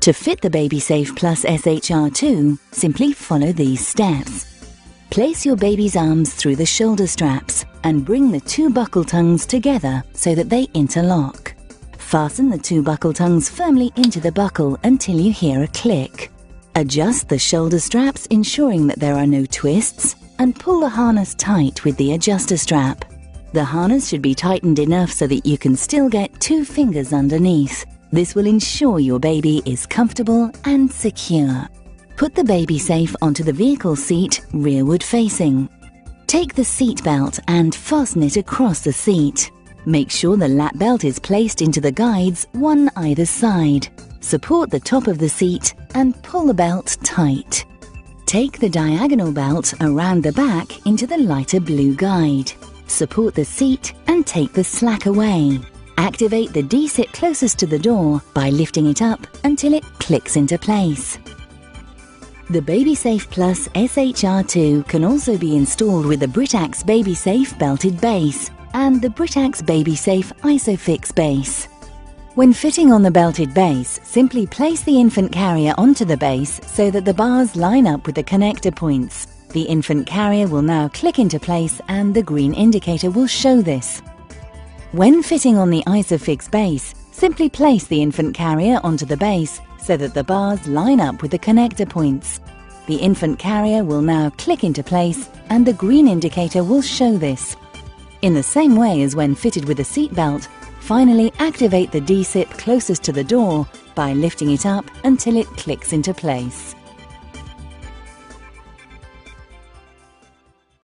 To fit the BabySafe Plus SHR2, simply follow these steps. Place your baby's arms through the shoulder straps and bring the two buckle tongues together so that they interlock. Fasten the two buckle tongues firmly into the buckle until you hear a click. Adjust the shoulder straps, ensuring that there are no twists, and pull the harness tight with the adjuster strap. The harness should be tightened enough so that you can still get 2 fingers underneath. This will ensure your baby is comfortable and secure. Put the BabySafe onto the vehicle seat rearward facing. Take the seat belt and fasten it across the seat. Make sure the lap belt is placed into the guides, one either side. Support the top of the seat and pull the belt tight. Take the diagonal belt around the back into the lighter blue guide. Support the seat and take the slack away. Activate the D-zip closest to the door by lifting it up until it clicks into place. The BabySafe Plus SHR2 can also be installed with the Britax BabySafe belted base and the Britax BabySafe ISOFIX base. When fitting on the belted base, simply place the infant carrier onto the base so that the bars line up with the connector points. The infant carrier will now click into place and the green indicator will show this. When fitting on the ISOFIX base, simply place the infant carrier onto the base so that the bars line up with the connector points. The infant carrier will now click into place and the green indicator will show this. In the same way as when fitted with a seat belt, finally activate the D-zip closest to the door by lifting it up until it clicks into place.